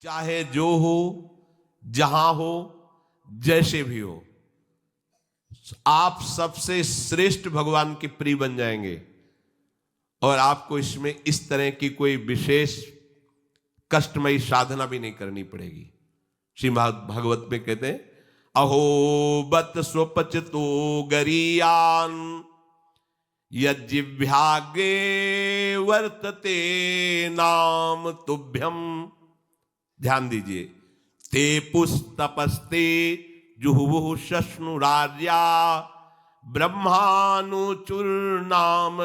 चाहे जो हो, जहां हो, जैसे भी हो, आप सबसे श्रेष्ठ भगवान के प्रिय बन जाएंगे। और आपको इसमें इस तरह की कोई विशेष कष्टमयी साधना भी नहीं करनी पड़ेगी। श्रीमद् भागवत में कहते हैं, अहो बत स्वपचतो गरीयान यज्जिह्वाग्रे वर्तते नाम तुभ्यम। ध्यान दीजिए, ते पुस्तपस्ते जुहुवुः शश्नुरार्या ब्रह्मानुचूर्णाम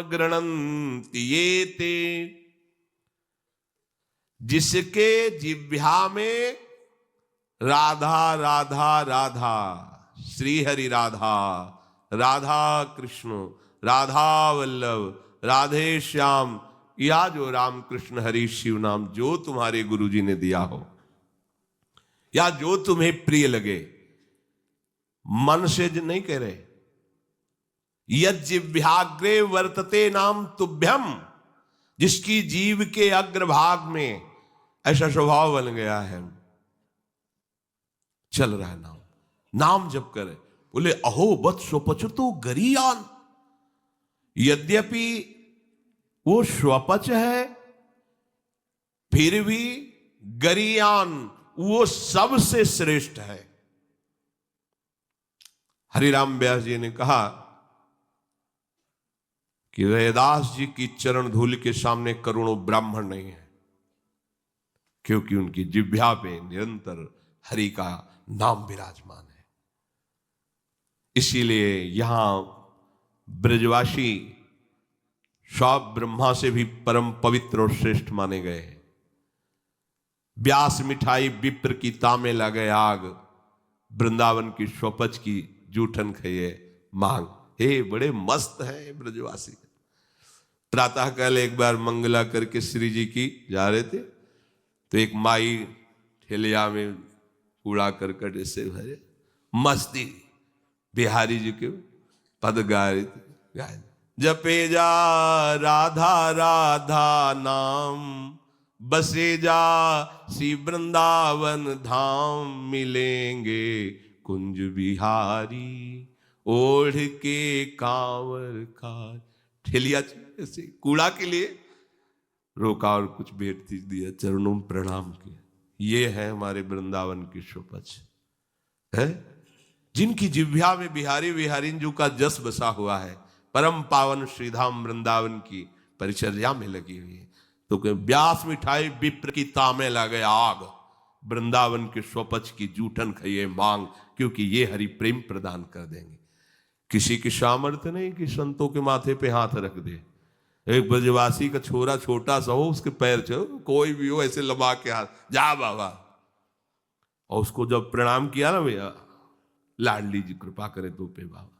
गृणन्ति ये ते। जिसके जिह्वा में राधा राधा राधा, श्री हरि राधा, राधा कृष्ण, राधा वल्लभ, राधे श्याम, या जो राम कृष्ण हरि शिव नाम जो तुम्हारे गुरुजी ने दिया हो, या जो तुम्हें प्रिय लगे, मन से नहीं कह रहे, यज्जिह्वाग्रे वर्तते नाम तुभ्यम। जिसकी जीव के अग्रभाग में ऐसा स्वभाव बन गया है, चल रहा है नाम, नाम जप करे। बोले अहो बत स्वपचतो गरीयान। यद्यपि वो स्वपच है, फिर भी गरीयान वो सबसे श्रेष्ठ है। हरिराम व्यास जी ने कहा कि रैदास जी की चरण धूल के सामने करोड़ों ब्राह्मण नहीं है, क्योंकि उनकी जिह्वा पे निरंतर हरि का नाम विराजमान है। इसीलिए यहां ब्रजवासी सब ब्रह्मा से भी परम पवित्र और श्रेष्ठ माने गए हैं। व्यास मिठाई विप्र की तामे लगे आग, वृंदावन की स्वपच की जूठन खाइए मांग। हे बड़े मस्त हैं ब्रजवासी। प्रातः काल एक बार मंगला करके श्री जी की जा रहे थे, तो एक माई ठेलिया में कूड़ा करकट से भरे मस्ती बिहारी जी के पद गा रही थी। जपे जा राधा राधा नाम, बसे जा श्री वृंदावन धाम, मिलेंगे कुंज बिहारी ओढ़ के कांवर का। ठेलिया से कूड़ा के लिए रोका और कुछ भेंट दिया, चरणों में प्रणाम किया। ये है हमारे वृंदावन की शोपच है, जिनकी जिह्वा में बिहारी बिहारीन जी का जस बसा हुआ है। परम पावन श्रीधाम वृंदावन की परिचर्या में लगी हुई है। तो व्यास मिठाई विप्र की तामे लगे आग, वृंदावन के स्वपच की जूठन खाइए मांग, क्योंकि ये हरि प्रेम प्रदान कर देंगे। किसी की सामर्थ्य नहीं कि संतों के माथे पे हाथ रख दे। एक ब्रजवासी का छोरा छोटा सा हो, उसके पैर चो कोई भी हो, ऐसे लबा के हाथ, जा बाबा। और उसको जब प्रणाम किया ना, भैया लाडली जी कृपा करे तो पे बाबा,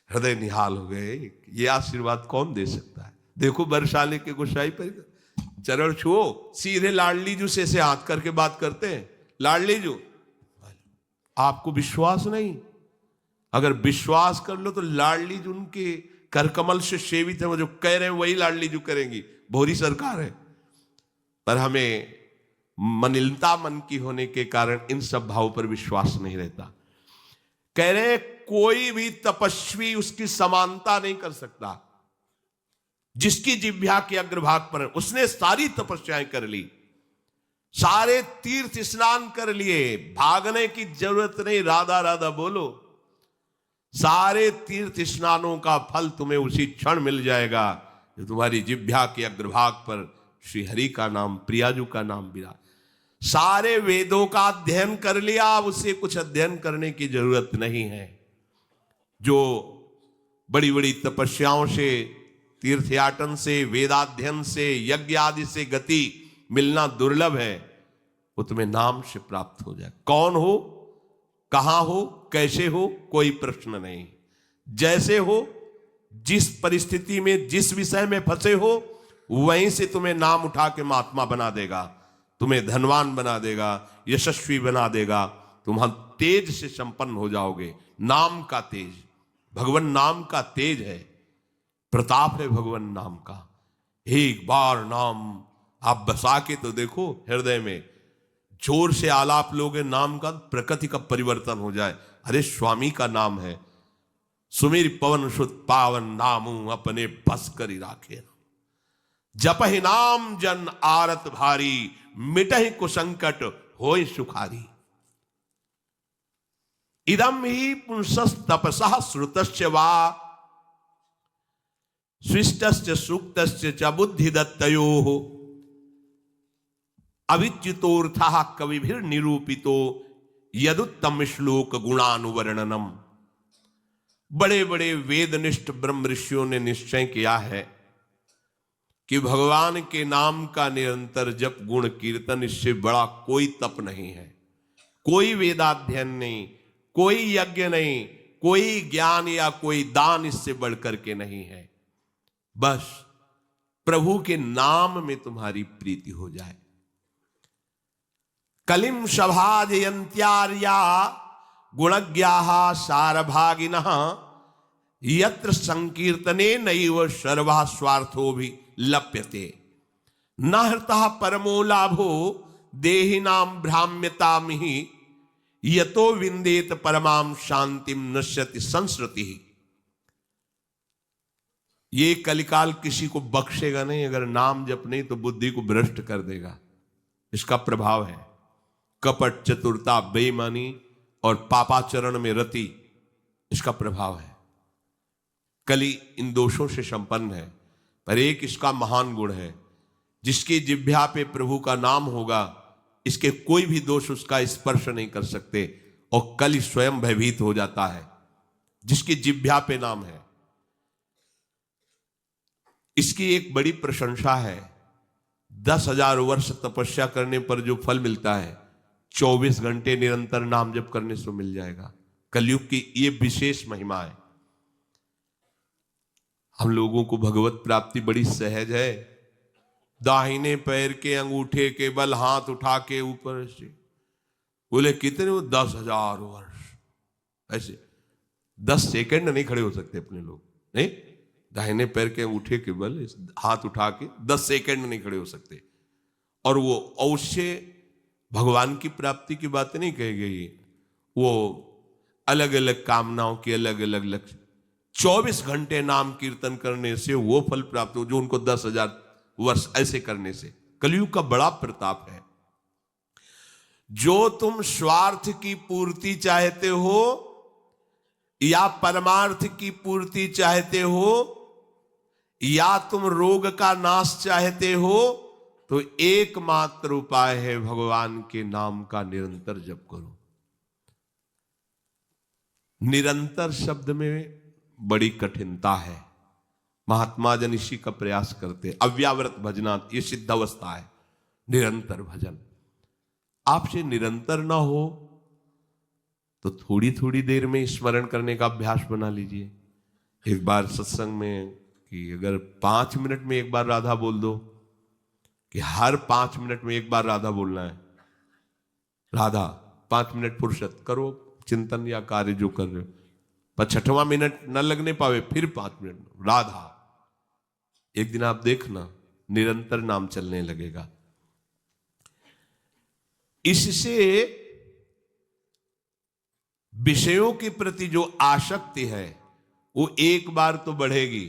हृदय निहाल हो गए। ये आशीर्वाद कौन दे सकता है? देखो बरसाले के गोसाई पर चरण छुओ, सीधे लाडली जू से ऐसे हाथ करके बात करते हैं। लाडली जू, आपको विश्वास नहीं? अगर विश्वास कर लो तो लाडली जू उनके करकमल से सेवित है, वो जो कह रहे हैं वही लाडली जू करेंगी। भोरी सरकार है, पर हमें मनिलता मन की होने के कारण इन सब भावों पर विश्वास नहीं रहता। कह रहे कोई भी तपस्वी उसकी समानता नहीं कर सकता। जिसकी जिह्वा के अग्रभाग पर है, उसने सारी तपस्याएं कर ली, सारे तीर्थ स्नान कर लिए, भागने की जरूरत नहीं, राधा राधा बोलो। सारे तीर्थ स्नानों का फल तुम्हें उसी क्षण मिल जाएगा जो तुम्हारी जिह्वा के अग्रभाग पर श्री हरि का नाम, प्रियाजू का नाम विराज। सारे वेदों का अध्ययन कर लिया, अब उसे कुछ अध्ययन करने की जरूरत नहीं है। जो बड़ी बड़ी तपस्याओं से, तीर्थयाटन से, वेदाध्ययन से, यज्ञ आदि से गति मिलना दुर्लभ है, वो तुम्हें नाम से प्राप्त हो जाए। कौन हो, कहां हो, कैसे हो, कोई प्रश्न नहीं। जैसे हो, जिस परिस्थिति में, जिस विषय में फंसे हो, वहीं से तुम्हें नाम उठा के महात्मा बना देगा, तुम्हें धनवान बना देगा, यशस्वी बना देगा। तुम तेज से संपन्न हो जाओगे। नाम का तेज, भगवान नाम का तेज है, प्रताप है भगवान नाम का। एक बार नाम आप बसा के तो देखो हृदय में, जोर से आलाप लोगे नाम का, प्रकृति का परिवर्तन हो जाए। अरे स्वामी का नाम है, सुमेर पवन सुत पावन नामू अपने बस करी राखे। जपहि नाम जन आरत भारी, मिटहि कुसंकट होय सुखारी। इदम ही पुंसस तपसः श्रुतस्य वा, स्विष्टस्य सूक्तस्य च बुद्धि दत्तयोः। अविच्युतोऽर्थः कविभिर निरूपितो, यदुत्तम श्लोक गुणानुवर्णनम। बड़े बड़े वेदनिष्ठ ब्रह्म ऋषियों ने निश्चय किया है कि भगवान के नाम का निरंतर जप गुण कीर्तन, इससे बड़ा कोई तप नहीं है, कोई वेदाध्ययन नहीं, कोई यज्ञ नहीं, कोई ज्ञान या कोई दान इससे बढ़कर के नहीं है। बस प्रभु के नाम में तुम्हारी प्रीति हो जाए। कलिम सभाजयंत्यार्या गुणज्ञाः सारभागिनः, यत्र संकीर्तने नैव सर्वः स्वार्थो भी लप्यते। न हृतः परमो लाभो देहिनां भ्राम्यतामिहि, यतो विंदेत परमां शांतिम नश्यति संस्कृति। ये कलिकाल किसी को बख्शेगा नहीं, अगर नाम जप नहीं तो बुद्धि को भ्रष्ट कर देगा। इसका प्रभाव है कपट, चतुरता, बेईमानी और पापाचरण में रति, इसका प्रभाव है। कली इन दोषों से संपन्न है, पर एक इसका महान गुण है, जिसकी जिह्वा पे प्रभु का नाम होगा, इसके कोई भी दोष उसका स्पर्श नहीं कर सकते, और कली स्वयं भयभीत हो जाता है जिसकी जिह्वा पे नाम है। इसकी एक बड़ी प्रशंसा है, 10,000 वर्ष तपस्या करने पर जो फल मिलता है, 24 घंटे निरंतर नाम जप करने से मिल जाएगा। कलयुग की ये विशेष महिमा है। हम लोगों को भगवत प्राप्ति बड़ी सहज है। दाहिने पैर के अंगूठे के बल हाथ उठा के ऊपर से बोले कितने हो, 10,000 वर्ष। ऐसे 10 सेकंड नहीं खड़े हो सकते अपने लोग, नहीं। दाहिने पैर के अंगूठे के बल हाथ उठा के 10 सेकंड नहीं खड़े हो सकते। और वो अवश्य भगवान की प्राप्ति की बात नहीं कही गई, वो अलग अलग कामनाओं के अलग अलग लक्ष्य। 24 घंटे नाम कीर्तन करने से वो फल प्राप्त हो जो उनको 10,000 वर्ष ऐसे करने से। कलयुग का बड़ा प्रताप है। जो तुम स्वार्थ की पूर्ति चाहते हो या परमार्थ की पूर्ति चाहते हो, या तुम रोग का नाश चाहते हो, तो एकमात्र उपाय है भगवान के नाम का निरंतर जप करो। निरंतर शब्द में बड़ी कठिनता है। महात्मा जन इसी का प्रयास करते। अव्यावृत भजनात्, ये सिद्ध अवस्था है निरंतर भजन। आपसे निरंतर ना हो तो थोड़ी थोड़ी देर में स्मरण करने का अभ्यास बना लीजिए। एक बार सत्संग में कि अगर 5 मिनट में एक बार राधा बोल दो, कि हर 5 मिनट में एक बार राधा बोलना है। राधा 5 मिनट फुर्सत करो, चिंतन या कार्य जो कर रहे हो, पर 6वां मिनट न लगने पावे, फिर 5 मिनट राधा। एक दिन आप देखना निरंतर नाम चलने लगेगा। इससे विषयों के प्रति जो आसक्ति है वो एक बार तो बढ़ेगी।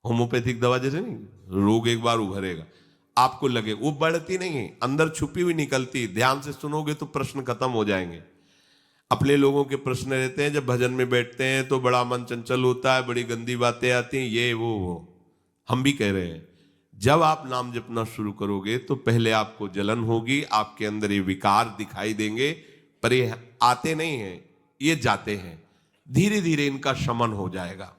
होम्योपैथिक दवा जैसे नहीं, रोग एक बार उभरेगा, आपको लगे, वो बढ़ती नहीं है, अंदर छुपी हुई निकलती। ध्यान से सुनोगे तो प्रश्न खत्म हो जाएंगे। अपने लोगों के प्रश्न रहते हैं, जब भजन में बैठते हैं तो बड़ा मन चंचल होता है, बड़ी गंदी बातें आती हैं, ये वो। हम भी कह रहे हैं, जब आप नाम जपना शुरू करोगे तो पहले आपको जलन होगी, आपके अंदर ये विकार दिखाई देंगे, पर ये आते नहीं हैं, ये जाते हैं। धीरे धीरे इनका शमन हो जाएगा।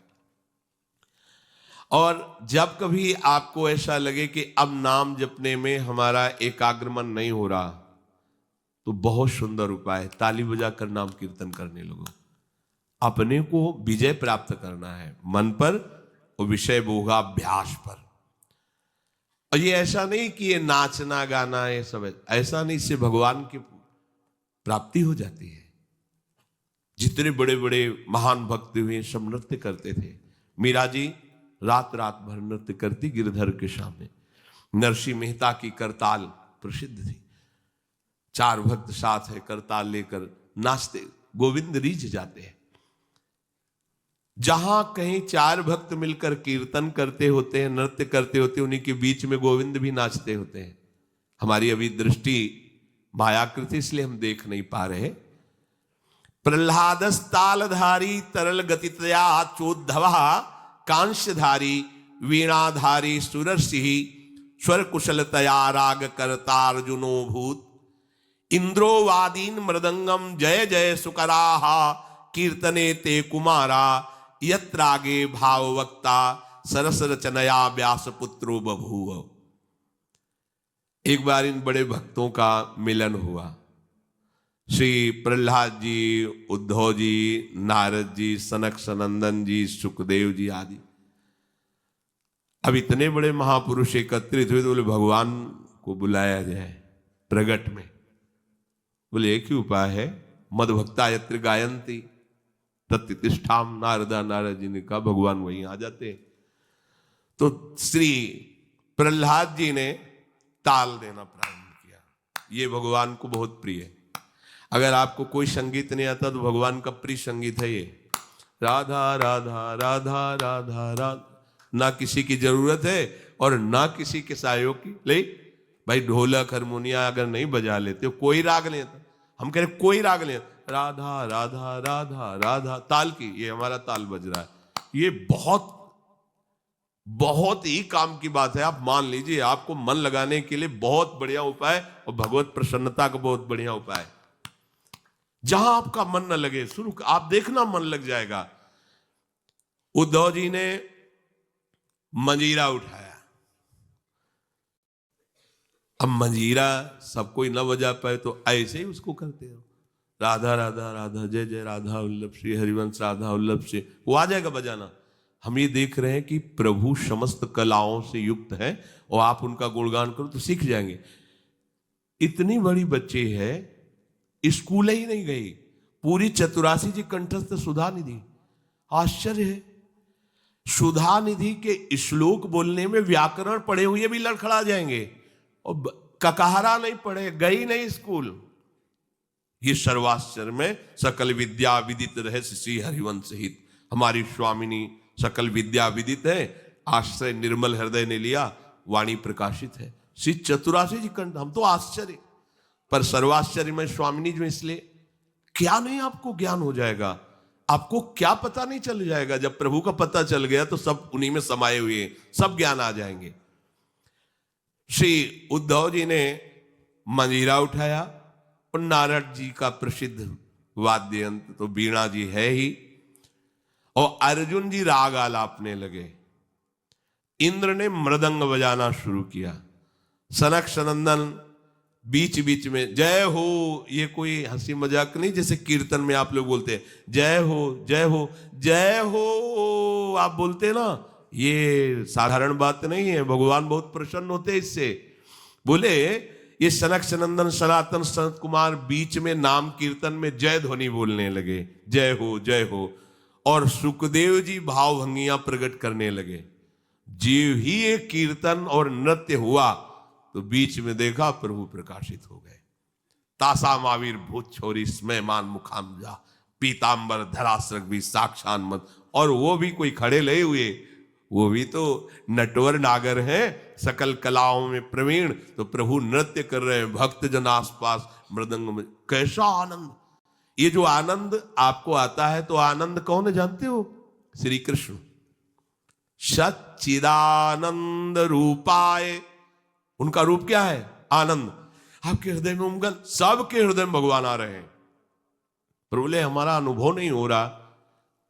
और जब कभी आपको ऐसा लगे कि अब नाम जपने में हमारा एकाग्रमन नहीं हो रहा, तो बहुत सुंदर उपाय है, ताली बजाकर नाम कीर्तन करने लगो। अपने को विजय प्राप्त करना है मन पर और विषय भोगाभ्यास पर। और ये ऐसा नहीं कि ये नाचना गाना है सब, ऐसा नहीं, इससे भगवान की प्राप्ति हो जाती है। जितने बड़े बड़े महान भक्त हुए सब नृत्य करते थे। मीरा जी रात रात भर नृत्य करती गिरधर के सामने। नरसिंह मेहता की करताल प्रसिद्ध थी। चार भक्त साथ है, करताल लेकर नाचते, गोविंद रीझ जाते हैं। जहां कहीं चार भक्त मिलकर कीर्तन करते होते हैं, नृत्य करते होते हैं, उन्हीं के बीच में गोविंद भी नाचते होते हैं। हमारी अभी दृष्टि मायाकृति, इसलिए हम देख नहीं पा रहे। प्रह्लादस्तालधारी तरल गतितया चोद्धव कांस्यधारी वीणाधारी सुरर्षि स्वर कुशलतया राग करतार्जुनो भूत इंद्रो वादीन मृदंगम जय जय सुकराहा कीर्तने ते कुमारा यत्रागे भाववक्ता सरस रचनया व्यास पुत्रो बभूव। एक बार इन बड़े भक्तों का मिलन हुआ। श्री प्रहलाद जी, उद्धव जी, नारद जी, सनक सनंदन जी, सुखदेव जी आदि। अब इतने बड़े महापुरुष एकत्रित हुए तो बोले भगवान को बुलाया जाए प्रगट में। बोले एक ही उपाय है, मद भक्ता यत्र गायंती तत्तिष्ठाम। नारदा नारद जी ने कहा भगवान वहीं आ जाते। तो श्री प्रहलाद जी ने ताल देना प्रारंभ किया। ये भगवान को बहुत प्रिय है। अगर आपको कोई संगीत नहीं आता तो भगवान का प्रिय संगीत है ये, राधा राधा राधा राधा राधा। ना किसी की जरूरत है और ना किसी के सहयोग की। ले भाई ढोलक हारमोनिया अगर नहीं बजा लेते, कोई राग नहीं आता, हम कह रहे कोई राग नहीं, राधा राधा राधा राधा ताल की, ये हमारा ताल बज रहा है। ये बहुत बहुत ही काम की बात है। आप मान लीजिए, आपको मन लगाने के लिए बहुत बढ़िया उपाय और भगवत प्रसन्नता का बहुत बढ़िया उपाय। जहां आपका मन न लगे, शुरू आप देखना मन लग जाएगा। उद्धव जी ने मंजीरा उठाया। अब मंजीरा सब कोई न बजा पाए तो ऐसे ही उसको करते हो, राधा राधा राधा जय जय राधा वल्लभ श्री हरिवंश राधा वल्लभ से वो आ जाएगा बजाना। हम ये देख रहे हैं कि प्रभु समस्त कलाओं से युक्त है और आप उनका गुणगान करो तो सीख जाएंगे। इतनी बड़ी बच्ची है, स्कूल ही नहीं गई, पूरी चतुरासी जी कंठस्थ सुधा निधि। आश्चर्य है, सुधा निधि के श्लोक बोलने में व्याकरण पढ़े हुए भी लड़खड़ा जाएंगे और ककहरा नहीं पढ़े, गई नहीं स्कूल। ये सर्वाश्चर्य में सकल विद्या विदित रहस्य श्री हरिवंश हित। हमारी स्वामिनी सकल विद्या विदित है, आश्रय निर्मल हृदय ने लिया, वाणी प्रकाशित है। श्री चतुरासी जी कंठ। हम तो आश्चर्य, पर सर्वाश्चर्य में स्वामिनी जो, इसलिए क्या नहीं आपको ज्ञान हो जाएगा। आपको क्या पता नहीं चल जाएगा। जब प्रभु का पता चल गया तो सब उन्हीं में समाये हुए, सब ज्ञान आ जाएंगे। श्री उद्धव जी ने मंजीरा उठाया और नारद जी का प्रसिद्ध वाद्य यंत्र तो वीणा जी है ही, और अर्जुन जी राग आलापने लगे। इंद्र ने मृदंग बजाना शुरू किया। सनक सनंदन बीच बीच में जय हो, ये कोई हंसी मजाक नहीं, जैसे कीर्तन में आप लोग बोलते हैं जय हो जय हो जय हो, आप बोलते हैं ना, ये साधारण बात नहीं है। भगवान बहुत प्रसन्न होते हैं इससे। बोले ये सनक सनंदन सनातन सनत कुमार बीच में नाम कीर्तन में जय ध्वनि बोलने लगे, जय हो जय हो। और सुखदेव जी भावभंगियां प्रकट करने लगे। जीव ही एक कीर्तन और नृत्य हुआ तो बीच में देखा प्रभु प्रकाशित हो गए। तासा मावीर भूत छोरी स्मयमान मुखाम जा, पीतांबर धरासरक भी साक्षान मत। और वो भी कोई खड़े लगे हुए, वो भी तो नटवर नागर हैं, सकल कलाओं में प्रवीण। तो प्रभु नृत्य कर रहे हैं, भक्त जन आसपास मृदंग में। कैसा आनंद! ये जो आनंद आपको आता है, तो आनंद कौन है जानते हो? श्री कृष्ण। सच्चिदानंद रूपाय, उनका रूप क्या है? आनंद। आपके हृदय में उमगन, सबके हृदय में भगवान आ रहे हैं। बोले हमारा अनुभव नहीं हो रहा,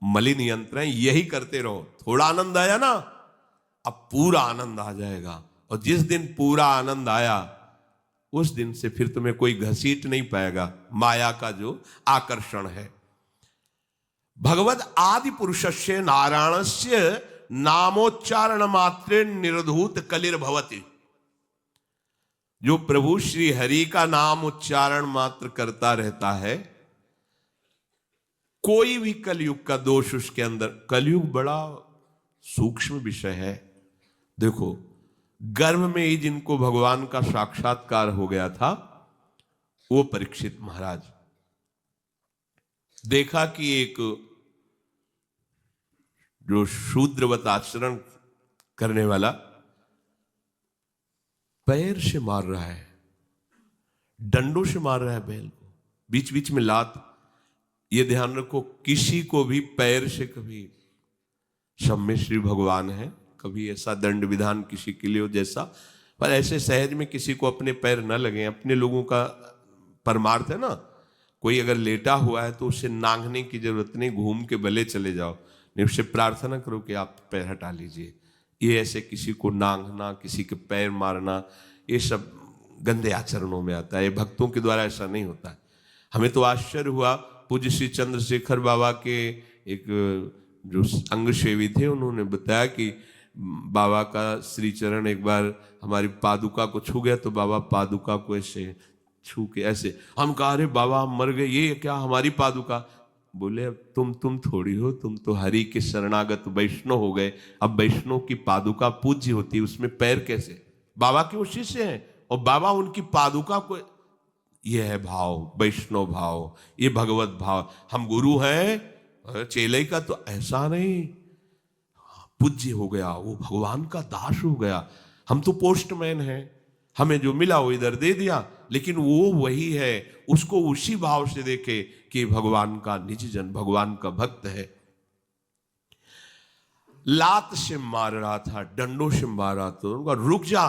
मलिन यंत्र है, यही करते रहो। थोड़ा आनंद आया ना, अब पूरा आनंद आ जाएगा। और जिस दिन पूरा आनंद आया, उस दिन से फिर तुम्हें कोई घसीट नहीं पाएगा। माया का जो आकर्षण है। भगवद आदि पुरुषस्य नारायणस्य नामोच्चारण मात्रे निर्धूत कलिर्भवति। जो प्रभु श्री हरि का नाम उच्चारण मात्र करता रहता है, कोई भी कलयुग का दोष उसके अंदर। कलयुग बड़ा सूक्ष्म विषय है। देखो, गर्भ में ही जिनको भगवान का साक्षात्कार हो गया था, वो परीक्षित महाराज देखा कि एक जो शूद्रवत आचरण करने वाला पैर से मार रहा है, डंडों से मार रहा है बैल को, बीच बीच में लात। ये ध्यान रखो, किसी को भी पैर से कभी, सब में श्री भगवान है, कभी ऐसा दंड विधान किसी के लिए हो जैसा, पर ऐसे सहज में किसी को अपने पैर न लगे। अपने लोगों का परमार्थ है ना, कोई अगर लेटा हुआ है तो उसे नांगने की जरूरत नहीं, घूम के भले चले जाओ, नहीं उससे प्रार्थना करो कि आप पैर हटा लीजिए। ये ऐसे किसी को नांगना, किसी के पैर मारना, ये सब गंदे आचरणों में आता है। ये भक्तों के द्वारा ऐसा नहीं होता है। हमें तो आश्चर्य हुआ, पूज्य श्री चंद्रशेखर बाबा के एक जो अंग सेवी थे, उन्होंने बताया कि बाबा का श्री चरण एक बार हमारी पादुका को छू गया, तो बाबा पादुका को ऐसे छू के ऐसे, हम कहा अरे बाबा हम मर गए, ये क्या हमारी पादुका? बोले अब तुम थोड़ी हो, तुम तो हरि के शरणागत वैष्णव हो गए। अब वैष्णव की पादुका पूज्य होती है, उसमें पैर कैसे? बाबा के वो शिष्य हैं और बाबा उनकी पादुका को, ये है भाव, वैष्णव भाव, ये भगवत भाव। हम गुरु हैं, चेले का तो ऐसा नहीं, पूज्य हो गया, वो भगवान का दास हो गया। हम तो पोस्टमैन हैं, हमें जो मिला वो इधर दे दिया, लेकिन वो वही है, उसको उसी भाव से देखे कि भगवान का निज जन, भगवान का भक्त है। लात से मार रहा था, डंडों से मार रहा था, उनका रुक जा,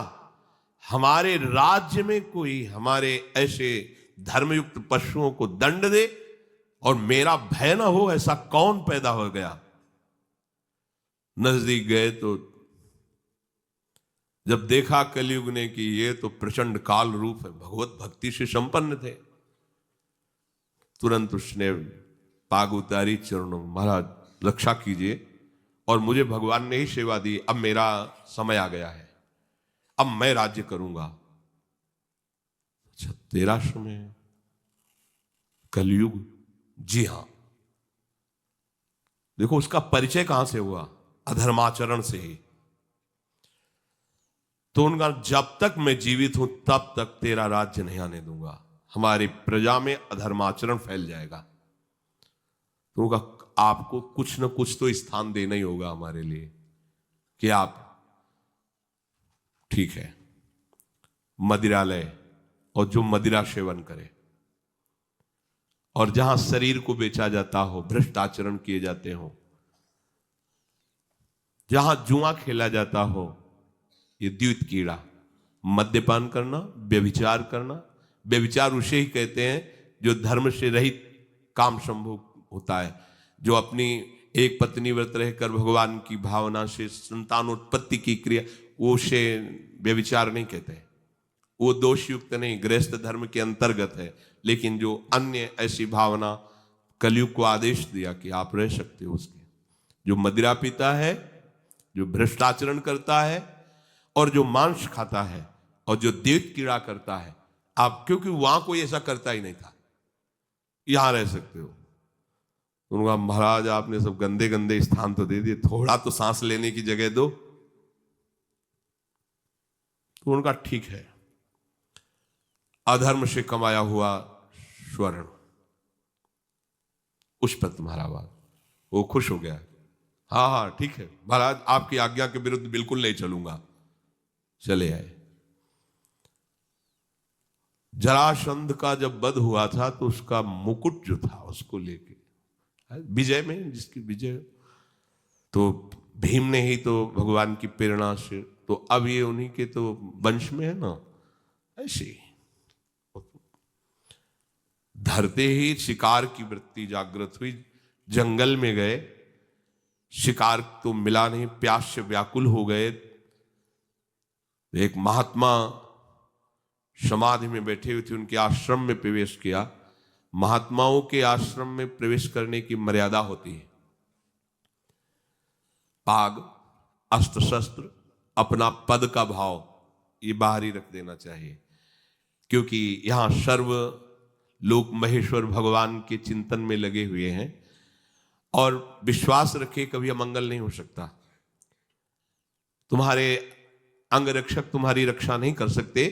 हमारे राज्य में कोई हमारे ऐसे धर्मयुक्त पशुओं को दंड दे और मेरा भय ना हो, ऐसा कौन पैदा हो गया? नजदीक गए तो जब देखा कलयुग ने कि ये तो प्रचंड काल रूप है, भगवत भक्ति से संपन्न थे, तुरंत उसने पाग उतारी चरणों में, महाराज रक्षा कीजिए, और मुझे भगवान ने ही सेवा दी, अब मेरा समय आ गया है, अब मैं राज्य करूंगा। अच्छा, तेरा समय? कलयुग? जी हां। देखो उसका परिचय कहां से हुआ? अधर्माचरण से ही। तो उनका जब तक मैं जीवित हूं तब तक तेरा राज्य नहीं आने दूंगा, हमारी प्रजा में अधर्माचरण फैल जाएगा। तो उनका आपको कुछ न कुछ तो स्थान देना ही होगा हमारे लिए, कि आप ठीक है मदिरालय, और जो मदिरा सेवन करे और जहां शरीर को बेचा जाता हो, भ्रष्ट आचरण किए जाते हो, जहां जुआ खेला जाता हो, ये द्वित कीड़ा, मद्यपान करना, व्यभिचार करना। व्यभिचार उसे ही कहते हैं जो धर्म से रहित काम संभोग होता है, जो अपनी एक पत्नी व्रत रहकर भगवान की भावना से संतानोत्पत्ति की क्रिया, वो उसे व्यभिचार नहीं कहते, वो दोष युक्त नहीं, गृहस्थ धर्म के अंतर्गत है। लेकिन जो अन्य ऐसी भावना, कलयुग को आदेश दिया कि आप रह सकते हो उसके, जो मदिरा पीता है, जो भ्रष्टाचरण करता है, और जो मांस खाता है, और जो देव कीड़ा करता है, आप, क्योंकि वहां कोई ऐसा करता ही नहीं था, यहां रह सकते हो। उनका महाराज आपने सब गंदे गंदे स्थान तो दे दिए, थोड़ा तो सांस लेने की जगह दो। तो उनका ठीक है, अधर्म से कमाया हुआ स्वर्ण, उस पर तुम्हारा बात, वो खुश हो गया, हाँ हाँ ठीक है महाराज, आपकी आज्ञा के विरुद्ध बिल्कुल नहीं चलूंगा। चले आए। जरासंध का जब वध हुआ था तो उसका मुकुट जो था उसको लेके, विजय में जिसकी विजय, तो भीम ने ही तो भगवान की प्रेरणा से, तो अब ये उन्हीं के तो वंश में है ना, ऐसे धरते ही शिकार की वृत्ति जागृत हुई। जंगल में गए, शिकार तो मिला नहीं, प्यास से व्याकुल हो गए। एक महात्मा समाधि में बैठे हुए थे, उनके आश्रम में प्रवेश किया। महात्माओं के आश्रम में प्रवेश करने की मर्यादा होती है, पाग, अस्त्र शस्त्र, अपना पद का भाव ये बाहर ही रख देना चाहिए, क्योंकि यहां सर्व लोक महेश्वर भगवान के चिंतन में लगे हुए हैं, और विश्वास रखे कभी अमंगल नहीं हो सकता। तुम्हारे अंग रक्षक तुम्हारी रक्षा नहीं कर सकते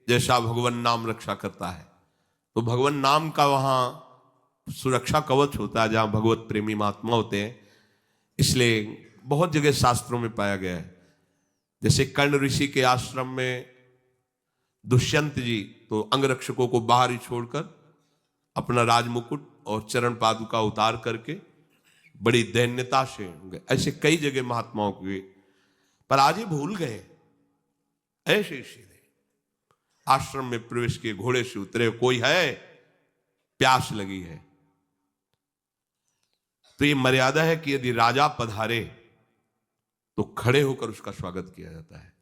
जैसा भगवान नाम रक्षा करता है। तो भगवान नाम का वहां सुरक्षा कवच होता है जहां भगवत प्रेमी महात्मा होते हैं, इसलिए बहुत जगह शास्त्रों में पाया गया है। जैसे कर्ण ऋषि के आश्रम में दुष्यंत जी तो अंगरक्षकों को बाहर ही छोड़कर अपना राजमुकुट और चरण पादुका उतार करके बड़ी दैन्यता से गए। ऐसे कई जगह महात्माओं के, पर आज ही भूल गए। ऐसे सीधे आश्रम में प्रवेश किए, घोड़े से उतरे, कोई है, प्यास लगी है। तो ये मर्यादा है कि यदि राजा पधारे तो खड़े होकर उसका स्वागत किया जाता है,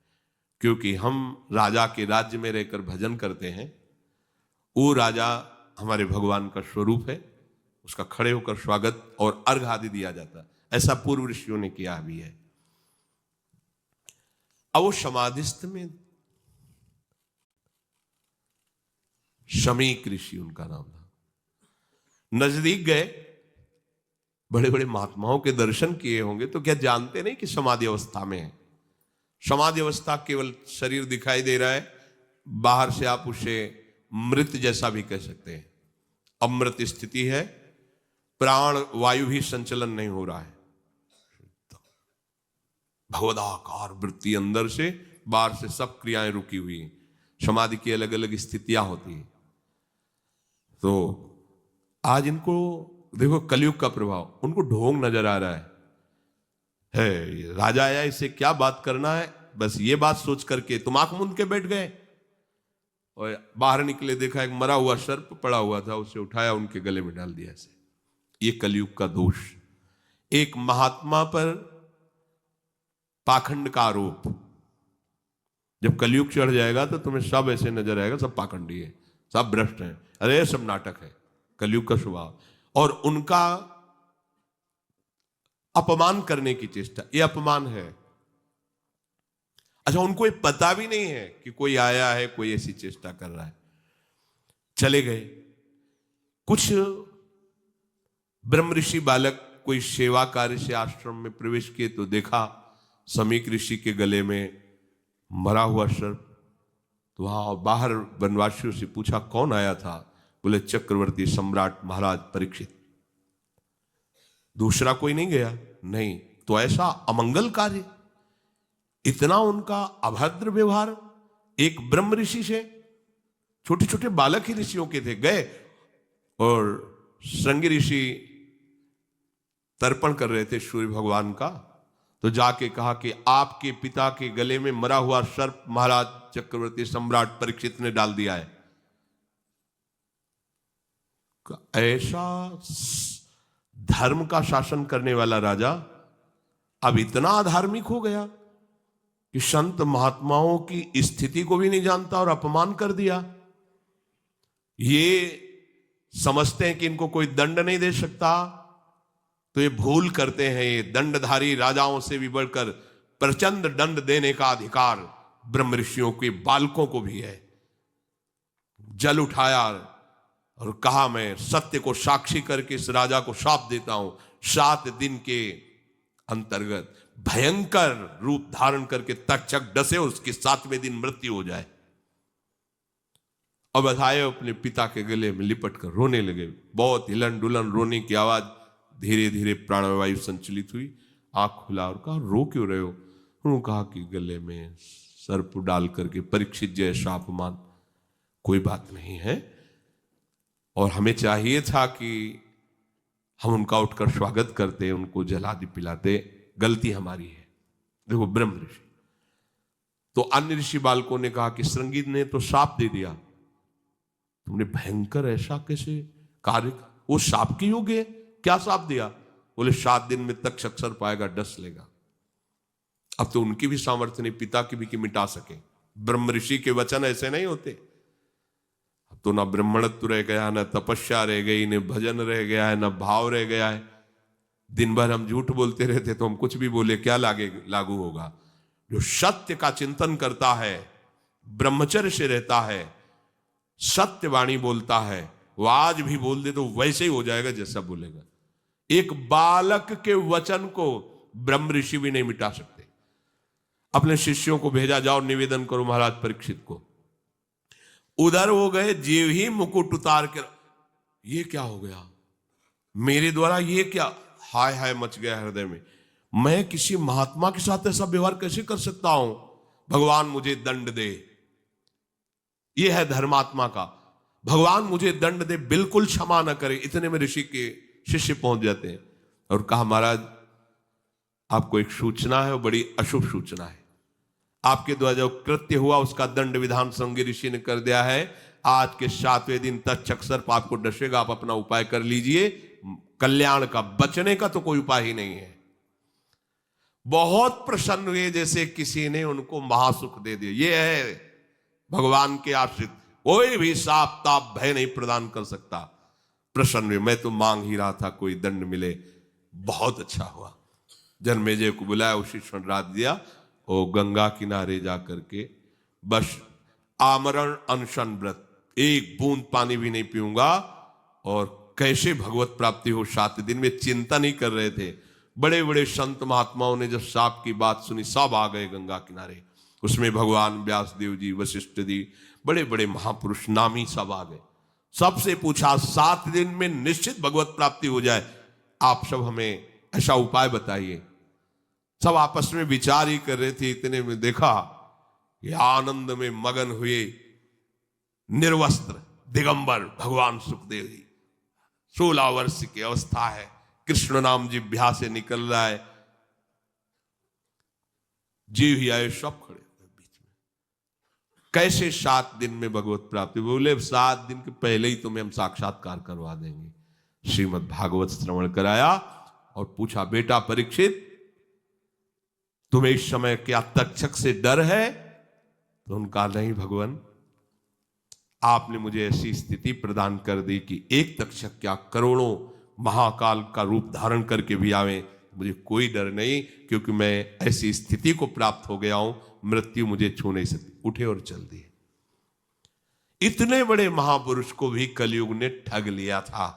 क्योंकि हम राजा के राज्य में रहकर भजन करते हैं। वो राजा हमारे भगवान का स्वरूप है, उसका खड़े होकर स्वागत और अर्घ आदि दिया जाता है। ऐसा पूर्व ऋषियों ने किया भी है। अब वो समाधिस्थ में शमीक ऋषि उनका नाम था, नजदीक गए, बड़े बड़े महात्माओं के दर्शन किए होंगे तो क्या जानते नहीं कि समाधि अवस्था में है। समाधि अवस्था केवल शरीर दिखाई दे रहा है, बाहर से आप उसे मृत जैसा भी कह सकते हैं। अमृत स्थिति है, प्राण वायु भी संचलन नहीं हो रहा है, भगवदाकार वृत्ति अंदर से, बाहर से सब क्रियाएं रुकी हुई हैं। समाधि की अलग अलग स्थितियां होती हैं। तो आज इनको देखो, कलयुग का प्रभाव, उनको ढोंग नजर आ रहा है राजा आया, इससे क्या बात करना है, बस ये बात सोच करके तुम आंख मूंद के बैठ गए। और बाहर निकले, देखा एक मरा हुआ सर्प पड़ा हुआ था, उसे उठाया, उनके गले में डाल दिया। ऐसे ये कलयुग का दोष। एक महात्मा पर पाखंड का आरोप, जब कलयुग चढ़ जाएगा तो तुम्हें सब ऐसे नजर आएगा, सब पाखंडी है, सब भ्रष्ट हैं, अरे सब नाटक है, कलयुग का स्वभाव। और उनका अपमान करने की चेष्टा, ये अपमान है। अच्छा, उनको ये पता भी नहीं है कि कोई आया है, कोई ऐसी चेष्टा कर रहा है। चले गए। कुछ ब्रह्म ऋषि बालक कोई सेवा कार्य से आश्रम में प्रवेश किए तो देखा शमीक ऋषि के गले में मरा हुआ सर्प। तो वहां बाहर वनवासियों से पूछा कौन आया था, बोले चक्रवर्ती सम्राट महाराज परीक्षित। दूसरा कोई नहीं गया? नहीं। तो ऐसा अमंगल कार्य, इतना उनका अभद्र व्यवहार एक ब्रह्म ऋषि से, छोटे छोटे बालक ही ऋषियों के थे, गए और श्रृंगी ऋषि तर्पण कर रहे थे सूर्य भगवान का, तो जाके कहा कि आपके पिता के गले में मरा हुआ सर्प महाराज चक्रवर्ती सम्राट परीक्षित ने डाल दिया है। ऐसा धर्म का शासन करने वाला राजा अब इतना अधार्मिक हो गया कि संत महात्माओं की स्थिति को भी नहीं जानता और अपमान कर दिया। ये समझते हैं कि इनको कोई दंड नहीं दे सकता, तो ये भूल करते हैं। ये दंडधारी राजाओं से भी बढ़कर प्रचंड दंड देने का अधिकार ब्रह्म ऋषियों के बालकों को भी है। जल उठाया और कहा मैं सत्य को साक्षी करके इस राजा को शाप देता हूं, 7 दिन के अंतर्गत भयंकर रूप धारण करके तक्षक डसे, उसके 7वें दिन मृत्यु हो जाए। और बधाए अपने पिता के गले में लिपट कर रोने लगे। बहुत हिलन डुलन रोने की आवाज, धीरे धीरे प्राणवायु संचलित हुई। आंख खुला और कहा रो क्यों रहे हो? उन्होंने कहा कि गले में सर्प डाल करके परीक्षित जैसा अपमान, कोई बात नहीं है, और हमें चाहिए था कि हम उनका उठकर स्वागत करते, उनको जलादि पिलाते, गलती हमारी है। देखो ब्रह्म ऋषि। तो अन्य ऋषि बालकों ने कहा कि श्रृंगी ने तो शाप दे दिया, तुमने भयंकर ऐसा कैसे कार्य, वो शाप के योग्य है? क्या शाप दिया? बोले 7 दिन में तक अक्षर पाएगा, डस लेगा। अब तो उनकी भी सामर्थ्य नहीं, पिता की भी कि मिटा सके। ब्रह्म ऋषि के वचन ऐसे नहीं होते। अब तो ना ब्राह्मणत्व रह गया, ना तपस्या रह गई, न भजन रह गया है, ना भाव रह गया है। दिन भर हम झूठ बोलते रहते तो हम कुछ भी बोले क्या लागू होगा? जो सत्य का चिंतन करता है, ब्रह्मचर्य से रहता है, सत्यवाणी बोलता है, वो आज भी बोल दे तो वैसे ही हो जाएगा जैसा बोलेगा। एक बालक के वचन को ब्रह्म ऋषि भी नहीं मिटा सकते। अपने शिष्यों को भेजा, जाओ निवेदन करो महाराज परीक्षित को। उधर वो गए, जीव ही मुकुट उतार कर, ये क्या हो गया मेरे द्वारा, ये क्या, हाय हाय मच गया हृदय में। मैं किसी महात्मा के साथ ऐसा व्यवहार कैसे कर सकता हूं, भगवान मुझे दंड दे। ये है धर्मात्मा का, भगवान मुझे दंड दे, बिल्कुल क्षमा न करे। इतने में ऋषि के शिष्य पहुंच जाते हैं और कहा, महाराज आपको एक सूचना है, वो बड़ी अशुभ सूचना है। आपके द्वारा जो कृत्य हुआ उसका दंड विधान संज्ञ ऋषि ने कर दिया है। आज के 7वें दिन तक्षक सर्प आपको डसेगा, आप अपना उपाय कर लीजिए। कल्याण का, बचने का तो कोई उपाय ही नहीं है। बहुत प्रसन्न हुए, जैसे किसी ने उनको महासुख दे दिया। ये है भगवान के आश्रित, कोई भी साप ताप भय नहीं प्रदान कर सकता। प्रसन्न हुए, मैं तो मांग ही रहा था कोई दंड मिले, बहुत अच्छा हुआ। जन्मेजय को बुलाया, उसी क्षण रात दिया, और गंगा किनारे जा करके बस आमरण अनशन व्रत, एक बूंद पानी भी नहीं पीऊंगा, और कैसे भगवत प्राप्ति हो 7 दिन में चिंता नहीं कर रहे थे। बड़े बड़े संत महात्माओं ने जब साप की बात सुनी, सब आ गए गंगा किनारे। उसमें भगवान व्यासदेव जी, वशिष्ठ जी, बड़े बड़े महापुरुष नामी सब आ गए। सबसे पूछा 7 दिन में निश्चित भगवत प्राप्ति हो जाए, आप सब हमें ऐसा उपाय बताइए। सब आपस में विचार ही कर रहे थे। इतने में देखा कि आनंद में मगन हुए निर्वस्त्र दिगंबर भगवान सुखदेव जी, 16 वर्ष की अवस्था है, कृष्ण नाम जिह्वा से निकल रहा है, जीव ही आए, सब खड़े बीच में। कैसे 7 दिन में भगवत प्राप्ति? बोले 7 दिन के पहले ही तुम्हें हम साक्षात्कार करवा देंगे। श्रीमद् भागवत श्रवण कराया और पूछा, बेटा परीक्षित, तुम्हें इस समय क्या तक्षक से डर है? तो उनका, नहीं भगवान, आपने मुझे ऐसी स्थिति प्रदान कर दी कि एक तक्षक क्या करोड़ों महाकाल का रूप धारण करके भी आवे, मुझे कोई डर नहीं, क्योंकि मैं ऐसी स्थिति को प्राप्त हो गया हूं, मृत्यु मुझे छू नहीं सकती। उठे और चल दिए। इतने बड़े महापुरुष को भी कलयुग ने ठग लिया था,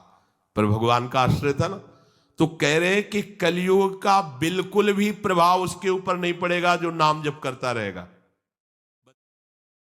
पर भगवान का आश्रय था ना। तो कह रहे कि कलयुग का बिल्कुल भी प्रभाव उसके ऊपर नहीं पड़ेगा जो नाम जप करता रहेगा।